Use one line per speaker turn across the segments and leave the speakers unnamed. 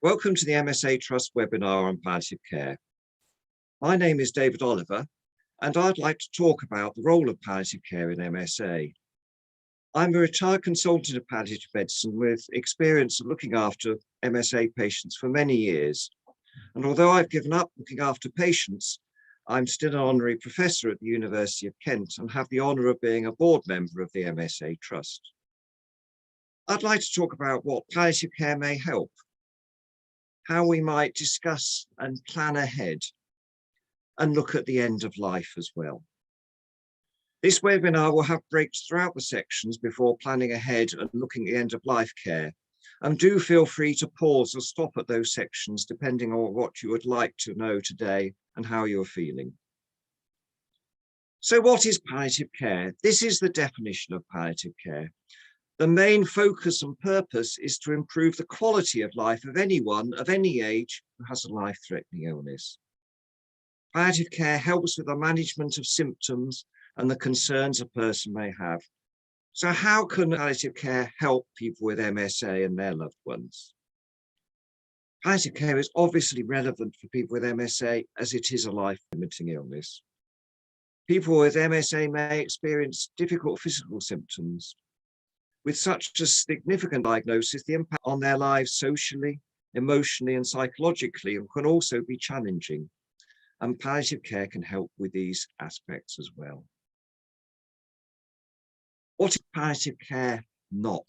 Welcome to the MSA Trust webinar on palliative care. My name is David Oliver, and I'd like to talk about the role of palliative care in MSA. I'm a retired consultant of palliative medicine with experience of looking after MSA patients for many years. And although I've given up looking after patients, I'm still an honorary professor at the University of Kent and have the honour of being a board member of the MSA Trust. I'd like to talk about what palliative care may help, how we might discuss and plan ahead, and look at the end of life as well. This webinar will have breaks throughout the sections before planning ahead and looking at the end of life care. And do feel free to pause or stop at those sections depending on what you would like to know today and how you're feeling. So what is palliative care? This is the definition of palliative care. The main focus and purpose is to improve the quality of life of anyone of any age who has a life-threatening illness. Palliative care helps with the management of symptoms and the concerns a person may have. So how can palliative care help people with MSA and their loved ones? Palliative care is obviously relevant for people with MSA as it is a life-limiting illness. People with MSA may experience difficult physical symptoms. With such a significant diagnosis, the impact on their lives socially, emotionally and psychologically can also be challenging. And palliative care can help with these aspects as well. What is palliative care not?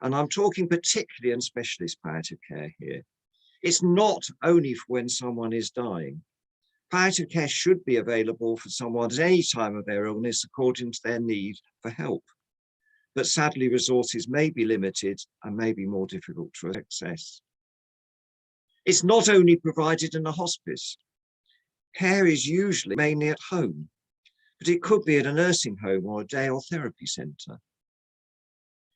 And I'm talking particularly in specialist palliative care here. It's not only for when someone is dying. Palliative care should be available for someone at any time of their illness according to their need for help. But sadly, resources may be limited and may be more difficult to access. It's not only provided in a hospice. Care is usually mainly at home, but it could be at a nursing home or a day or therapy centre.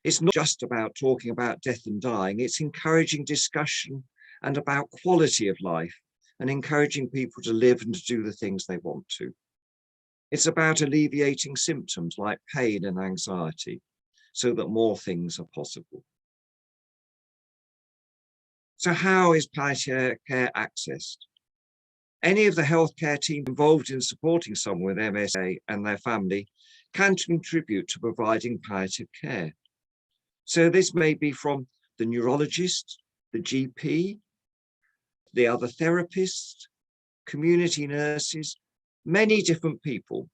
It's not just about talking about death and dying, it's encouraging discussion and about quality of life and encouraging people to live and to do the things they want to. It's about alleviating symptoms like pain and anxiety so that more things are possible. So how is palliative care accessed? Any of the healthcare team involved in supporting someone with MSA and their family can contribute to providing palliative care. So this may be from the neurologist, the GP, the other therapists, community nurses, many different people.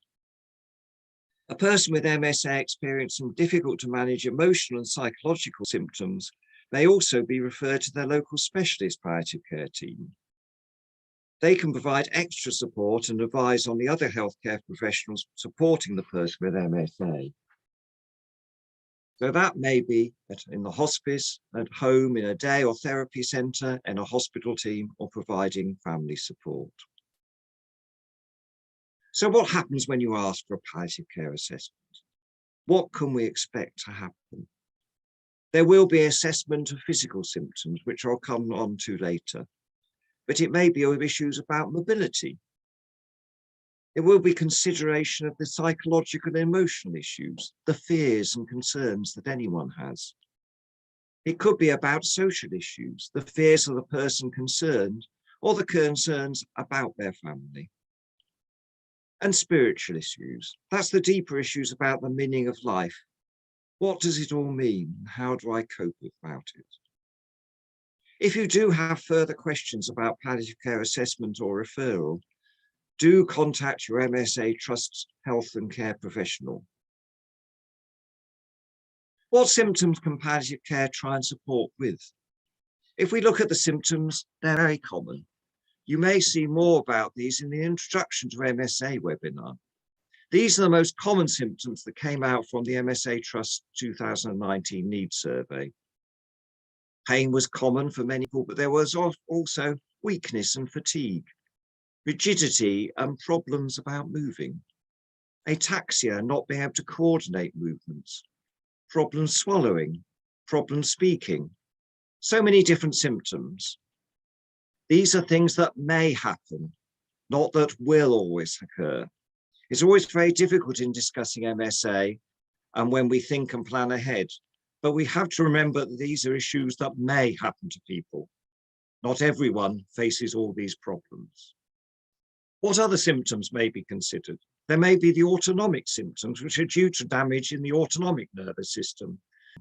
A person with MSA experiencing difficult to manage emotional and psychological symptoms may also be referred to their local specialist palliative care team. They can provide extra support and advise on the other healthcare professionals supporting the person with MSA. So that may be in the hospice, at home, in a day or therapy centre, in a hospital team, or providing family support. So what happens when you ask for a palliative care assessment? What can we expect to happen? There will be assessment of physical symptoms, which I'll come on to later. But it may be of issues about mobility. There will be consideration of the psychological and emotional issues, the fears and concerns that anyone has. It could be about social issues, the fears of the person concerned, or the concerns about their family. And spiritual issues. That's the deeper issues about the meaning of life. What does it all mean? How do I cope about it? If you do have further questions about palliative care assessment or referral, do contact your MSA Trust Health and Care professional. What symptoms can palliative care try and support with? If we look at the symptoms, they're very common. You may see more about these in the Introduction to MSA webinar. These are the most common symptoms that came out from the MSA Trust 2019 Needs Survey. Pain was common for many people, but there was also weakness and fatigue, rigidity and problems about moving, ataxia, not being able to coordinate movements, problems swallowing, problems speaking, so many different symptoms. These are things that may happen, not that will always occur. It's always very difficult in discussing MSA and when we think and plan ahead, but we have to remember that these are issues that may happen to people. Not everyone faces all these problems. What other symptoms may be considered? There may be the autonomic symptoms, which are due to damage in the autonomic nervous system,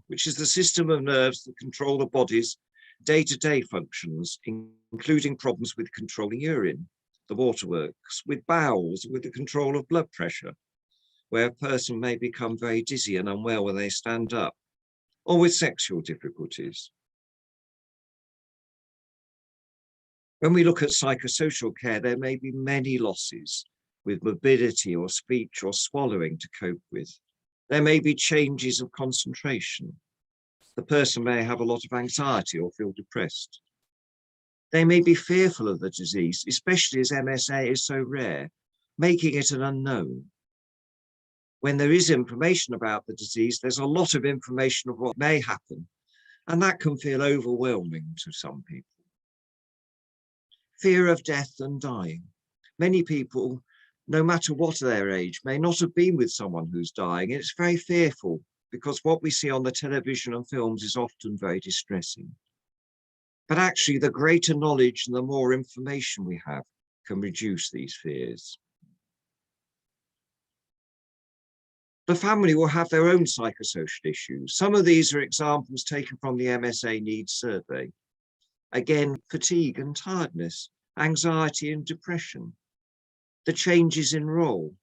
which is the system of nerves that control the body's day-to-day functions, including problems with controlling urine, the waterworks, with bowels, with the control of blood pressure, where a person may become very dizzy and unwell when they stand up, or with sexual difficulties. When we look at psychosocial care, there may be many losses with mobility or speech or swallowing to cope with. There may be changes of concentration. The person may have a lot of anxiety or feel depressed. They may be fearful of the disease, especially as MSA is so rare, making it an unknown. When there is information about the disease, there's a lot of information of what may happen, and that can feel overwhelming to some people. Fear of death and dying. Many people, no matter what their age, may not have been with someone who's dying. It's very fearful because what we see on the television and films is often very distressing. But actually, the greater knowledge and the more information we have can reduce these fears. The family will have their own psychosocial issues. Some of these are examples taken from the MSA Needs Survey. Again, fatigue and tiredness, anxiety and depression, the changes in role,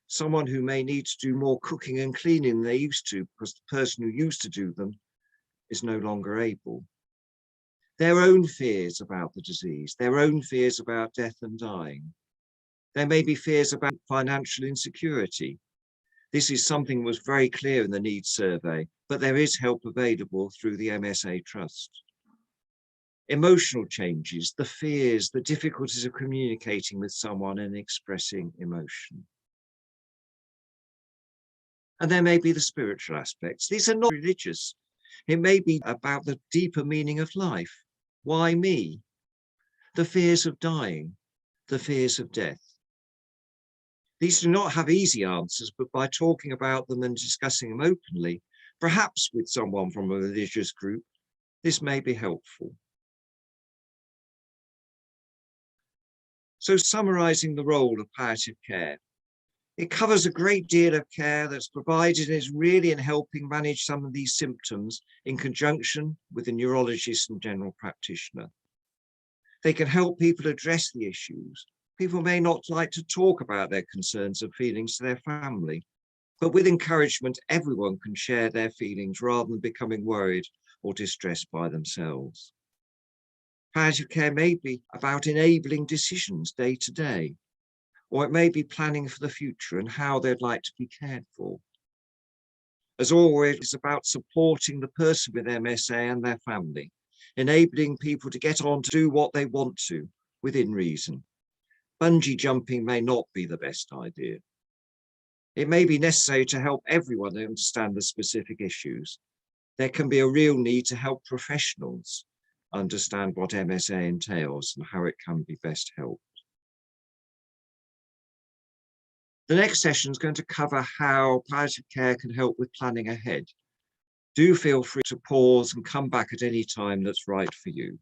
someone who may need to do more cooking and cleaning than they used to because the person who used to do them is no longer able. Their own fears about the disease, their own fears about death and dying. There may be fears about financial insecurity. This is something that was very clear in the Needs Survey, but there is help available through the MSA Trust. Emotional changes, the fears, the difficulties of communicating with someone and expressing emotion. And there may be the spiritual aspects. These are not religious. It may be about the deeper meaning of life. Why me? The fears of dying, the fears of death. These do not have easy answers, but by talking about them and discussing them openly, perhaps with someone from a religious group, this may be helpful. So summarising the role of palliative care, it covers a great deal of care that's provided and is really in helping manage some of these symptoms in conjunction with a neurologist and general practitioner. They can help people address the issues. People may not like to talk about their concerns and feelings to their family, but with encouragement, everyone can share their feelings rather than becoming worried or distressed by themselves. Palliative care may be about enabling decisions day to day, or it may be planning for the future and how they'd like to be cared for. As always, it's about supporting the person with MSA and their family, enabling people to get on to do what they want to within reason. Bungee jumping may not be the best idea. It may be necessary to help everyone understand the specific issues. There can be a real need to help professionals understand what MSA entails and how it can be best helped. The next session is going to cover how palliative care can help with planning ahead. Do feel free to pause and come back at any time that's right for you.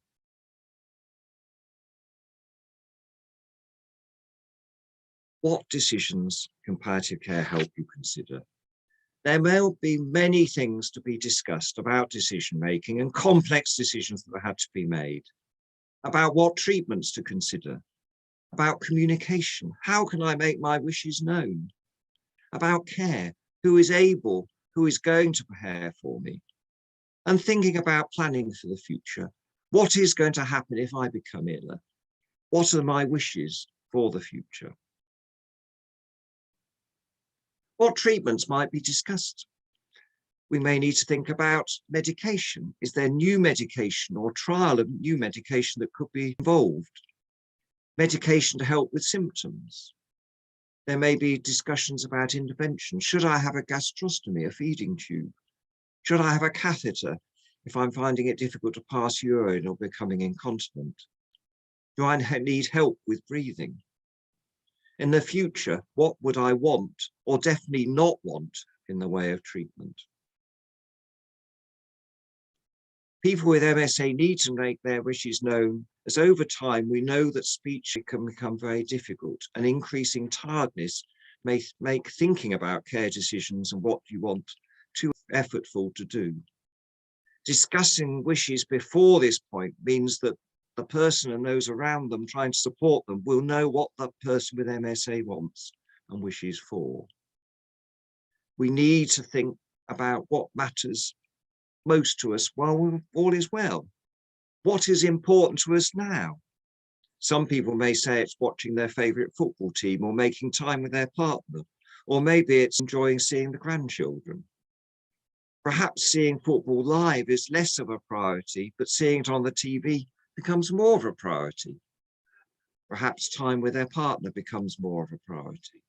What decisions can palliative care help you consider? There may be many things to be discussed about decision making and complex decisions that had to be made, about what treatments to consider, about communication, how can I make my wishes known, about care, who is able, who is going to prepare for me, and thinking about planning for the future. What is going to happen if I become ill? What are my wishes for the future? What treatments might be discussed? We may need to think about medication. Is there new medication or trial of new medication that could be involved? Medication to help with symptoms. There may be discussions about intervention. Should I have a gastrostomy, a feeding tube? Should I have a catheter if I'm finding it difficult to pass urine or becoming incontinent? Do I need help with breathing? In the future, what would I want or definitely not want in the way of treatment? People with MSA need to make their wishes known, as over time we know that speech can become very difficult, and increasing tiredness may make thinking about care decisions and what you want too effortful to do. Discussing wishes before this point means that the person and those around them trying to support them will know what that person with MSA wants and wishes for. We need to think about what matters most to us while all is well. What is important to us now? Some people may say it's watching their favourite football team or making time with their partner, or maybe it's enjoying seeing the grandchildren. Perhaps seeing football live is less of a priority, but seeing it on the TV becomes more of a priority. Perhaps time with their partner becomes more of a priority.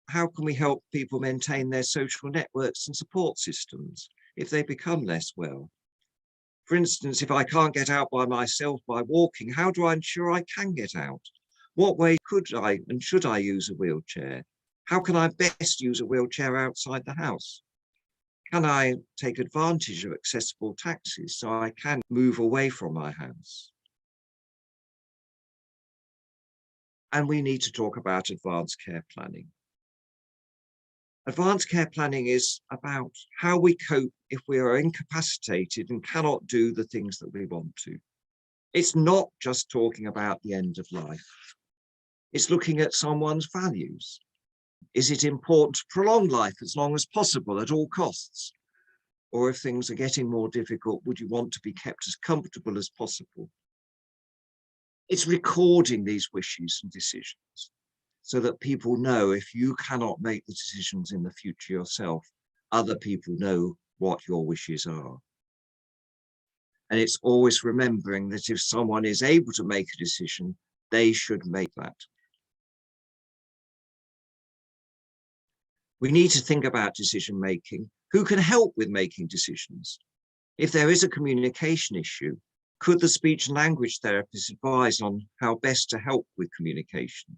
How can we help people maintain their social networks and support systems if they become less well? For instance, if I can't get out by myself by walking, how do I ensure I can get out? What way could I and should I use a wheelchair? How can I best use a wheelchair outside the house? Can I take advantage of accessible taxis so I can move away from my house? And we need to talk about advanced care planning. Advanced care planning is about how we cope if we are incapacitated and cannot do the things that we want to. It's not just talking about the end of life. It's looking at someone's values. Is it important to prolong life as long as possible at all costs? Or if things are getting more difficult, would you want to be kept as comfortable as possible? It's recording these wishes and decisions so that people know if you cannot make the decisions in the future yourself, other people know what your wishes are. And it's always remembering that if someone is able to make a decision, they should make that. We need to think about decision making. Who can help with making decisions? If there is a communication issue, could the speech and language therapist advise on how best to help with communication?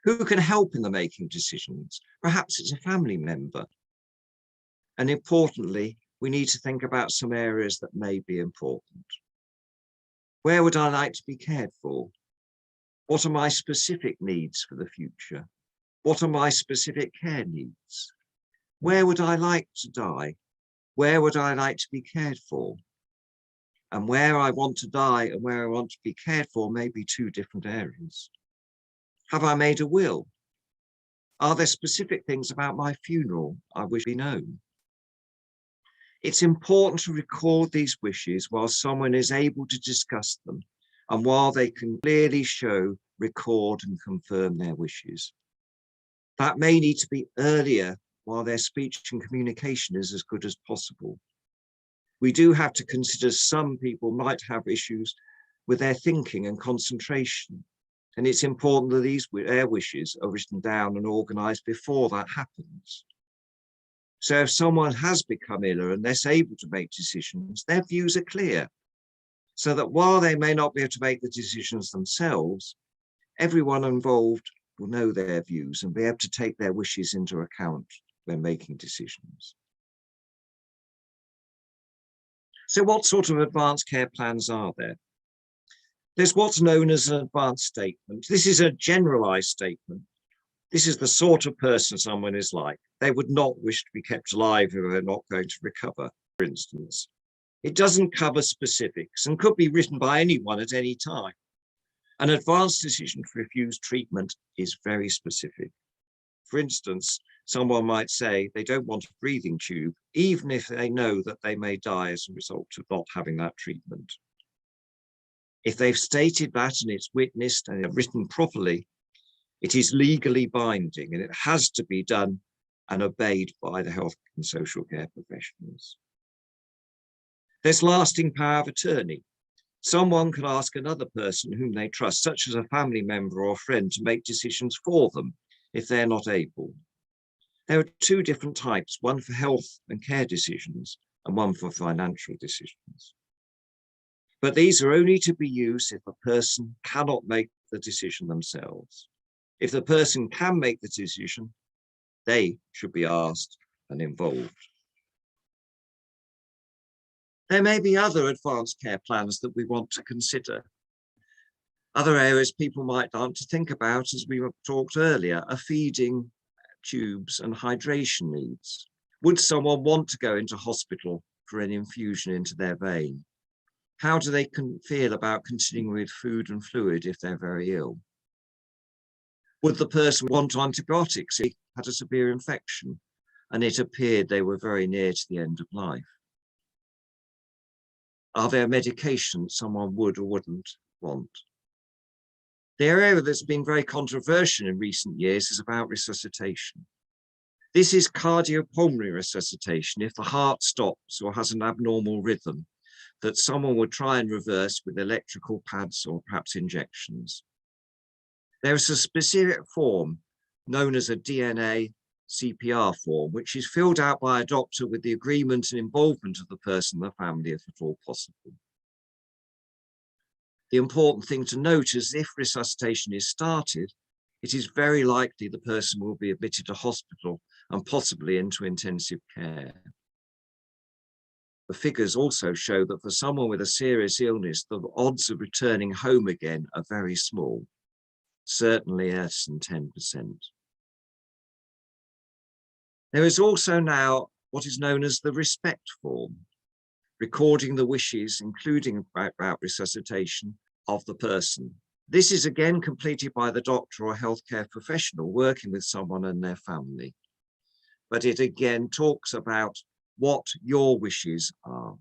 Who can help in the making of decisions? Perhaps it's a family member. And importantly, we need to think about some areas that may be important. Where would I like to be cared for? What are my specific needs for the future? What are my specific care needs? Where would I like to die? Where would I like to be cared for? And where I want to die and where I want to be cared for may be two different areas. Have I made a will? Are there specific things about my funeral I wish to be known? It's important to record these wishes while someone is able to discuss them and while they can clearly show, record and confirm their wishes. That may need to be earlier while their speech and communication is as good as possible. We do have to consider some people might have issues with their thinking and concentration. And it's important that their wishes are written down and organised before that happens. So if someone has become ill and less able to make decisions, their views are clear. So that while they may not be able to make the decisions themselves, everyone involved will know their views and be able to take their wishes into account when making decisions. So what sort of advanced care plans are there? There's what's known as an advanced statement. This is a generalized statement. This is the sort of person someone is like. They would not wish to be kept alive if they're not going to recover, for instance. It doesn't cover specifics and could be written by anyone at any time. An advanced decision to refuse treatment is very specific. For instance, someone might say they don't want a breathing tube, even if they know that they may die as a result of not having that treatment. If they've stated that and it's witnessed and written properly, it is legally binding and it has to be done and obeyed by the health and social care professionals. There's lasting power of attorney. Someone can ask another person whom they trust, such as a family member or friend, to make decisions for them if they're not able. There are two different types, one for health and care decisions and one for financial decisions. But these are only to be used if a person cannot make the decision themselves. If the person can make the decision, they should be asked and involved. There may be other advanced care plans that we want to consider. Other areas people might want to think about, as we talked earlier, are feeding tubes and hydration needs. Would someone want to go into hospital for an infusion into their vein? How do they feel about continuing with food and fluid if they're very ill? Would the person want antibiotics if they had a severe infection and it appeared they were very near to the end of life? Are there medications someone would or wouldn't want? The area that's been very controversial in recent years is about resuscitation. This is cardiopulmonary resuscitation if the heart stops or has an abnormal rhythm that someone would try and reverse with electrical pads or perhaps injections. There is a specific form known as a DNA CPR form, which is filled out by a doctor with the agreement and involvement of the person and the family if at all possible. The important thing to note is if resuscitation is started, it is very likely the person will be admitted to hospital and possibly into intensive care. The figures also show that for someone with a serious illness, the odds of returning home again are very small, certainly less than 10%. There is also now what is known as the respect form, recording the wishes, including about resuscitation of the person. This is again completed by the doctor or healthcare professional working with someone and their family. But it again talks about what your wishes are.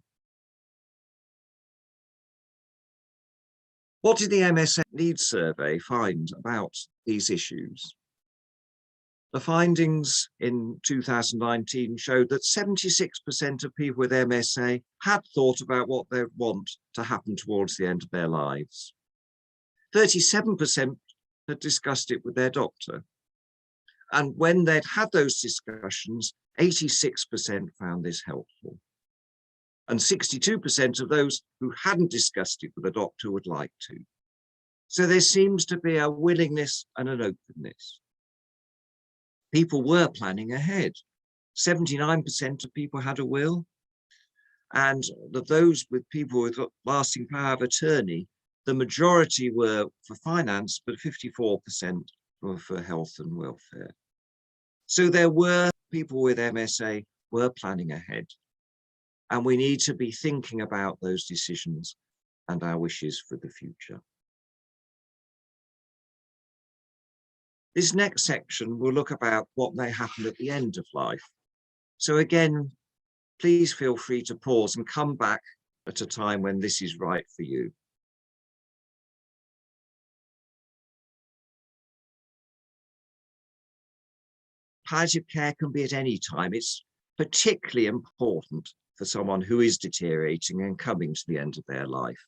What did the MSA needs survey find about these issues? The findings in 2019 showed that 76% of people with MSA had thought about what they want to happen towards the end of their lives. 37% had discussed it with their doctor. And when they'd had those discussions, 86% found this helpful. And 62% of those who hadn't discussed it with a doctor would like to. So there seems to be a willingness and an openness. People were planning ahead. 79% of people had a will. And of those with people with lasting power of attorney, the majority were for finance, but 54% were for health and welfare. So there were people with MSA were planning ahead. And we need to be thinking about those decisions and our wishes for the future. This next section will look about what may happen at the end of life. So again, please feel free to pause and come back at a time when this is right for you. Palliative care can be at any time. It's particularly important for someone who is deteriorating and coming to the end of their life.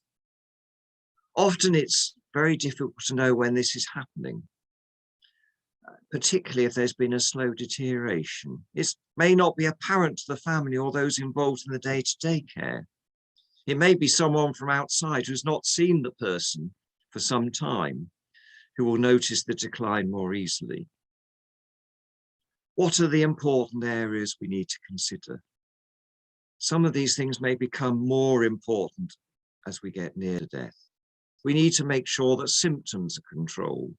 Often it's very difficult to know when this is happening, particularly if there's been a slow deterioration. It may not be apparent to the family or those involved in the day-to-day care. It may be someone from outside who's not seen the person for some time, who will notice the decline more easily. What are the important areas we need to consider? Some of these things may become more important as we get near death. We need to make sure that symptoms are controlled.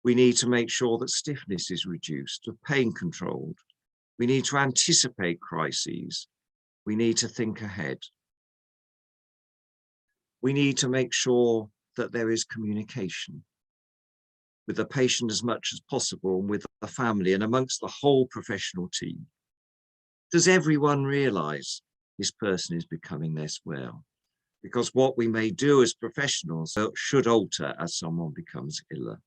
We need to make sure that stiffness is reduced, of pain controlled. We need to anticipate crises. We need to think ahead. We need to make sure that there is communication with the patient as much as possible, and with the family and amongst the whole professional team. Does everyone realize this person is becoming less well? Because what we may do as professionals should alter as someone becomes iller.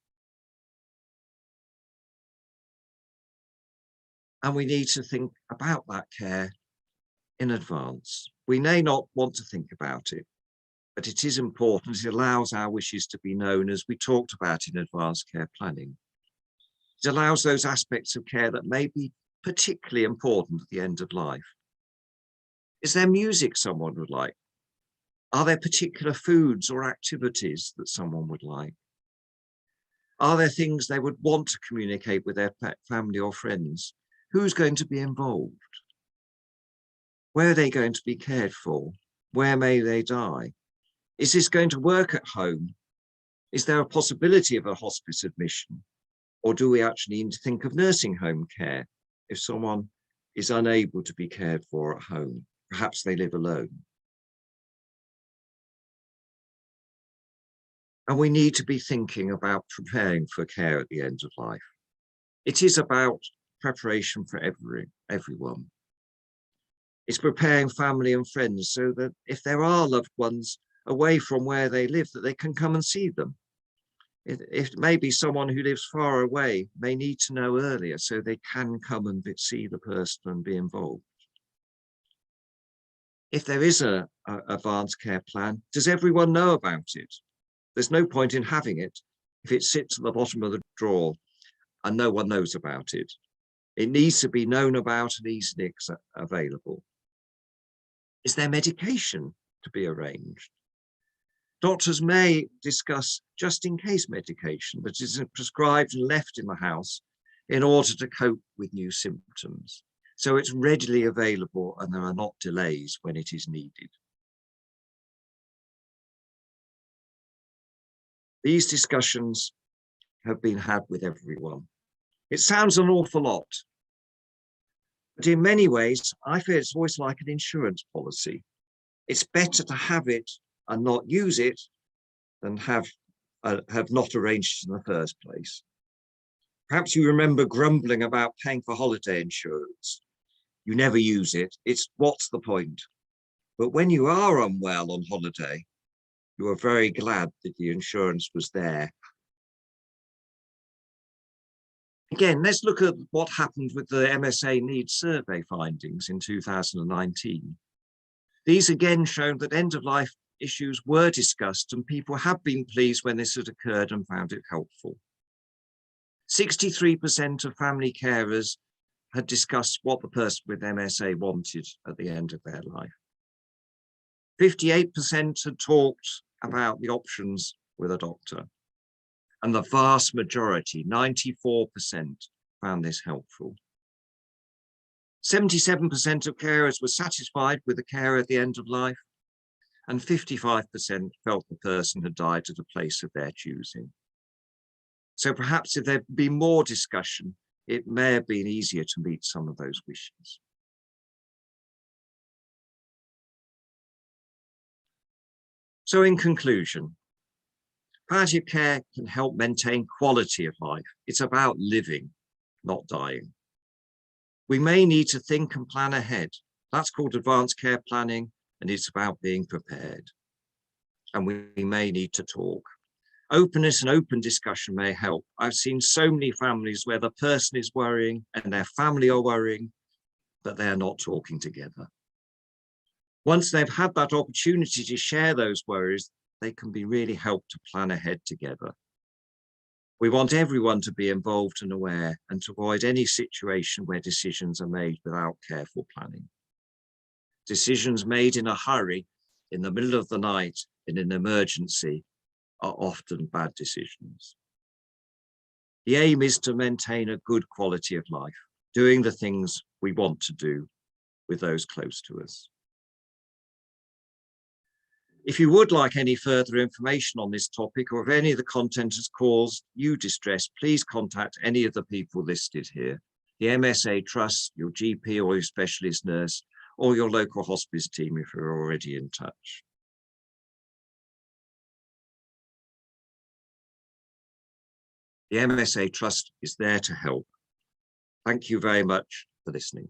And we need to think about that care in advance. We may not want to think about it, but it is important. It allows our wishes to be known, as we talked about in advanced care planning. It allows those aspects of care that may be particularly important at the end of life. Is there music someone would like? Are there particular foods or activities that someone would like? Are there things they would want to communicate with their family or friends? Who's going to be involved? Where are they going to be cared for? Where may they die? Is this going to work at home? Is there a possibility of a hospice admission? Or do we actually need to think of nursing home care if someone is unable to be cared for at home? Perhaps they live alone. And we need to be thinking about preparing for care at the end of life. It is about preparation for everyone. It's preparing family and friends so that if there are loved ones away from where they live, that they can come and see them. If maybe someone who lives far away may need to know earlier so they can come and see the person and be involved. If there is an advanced care plan, does everyone know about it? There's no point in having it if it sits at the bottom of the drawer and no one knows about it. It needs to be known about and easily available. Is there medication to be arranged? Doctors may discuss just-in-case medication that is prescribed and left in the house in order to cope with new symptoms. So it's readily available and there are not delays when it is needed. These discussions have been had with everyone. It sounds an awful lot, but in many ways, I feel it's always like an insurance policy. It's better to have it and not use it than have not arranged it in the first place. Perhaps you remember grumbling about paying for holiday insurance. You never use it. It's what's the point? But when you are unwell on holiday, you are very glad that the insurance was there. Again, let's look at what happened with the MSA needs survey findings in 2019. These again showed that end-of-life issues were discussed and people have been pleased when this had occurred and found it helpful. 63% of family carers had discussed what the person with MSA wanted at the end of their life. 58% had talked about the options with a doctor. And the vast majority, 94%, found this helpful. 77% of carers were satisfied with the care at the end of life, and 55% felt the person had died at a place of their choosing. So perhaps if there'd been more discussion, it may have been easier to meet some of those wishes. So in conclusion, palliative care can help maintain quality of life. It's about living, not dying. We may need to think and plan ahead. That's called advanced care planning, and it's about being prepared. And we may need to talk. Openness and open discussion may help. I've seen so many families where the person is worrying and their family are worrying, but they're not talking together. Once they've had that opportunity to share those worries, they can be really helped to plan ahead together. We want everyone to be involved and aware and to avoid any situation where decisions are made without careful planning. Decisions made in a hurry, in the middle of the night, in an emergency, are often bad decisions. The aim is to maintain a good quality of life, doing the things we want to do with those close to us. If you would like any further information on this topic, or if any of the content has caused you distress, please contact any of the people listed here, the MSA Trust, your GP or your specialist nurse, or your local hospice team if you're already in touch. The MSA Trust is there to help. Thank you very much for listening.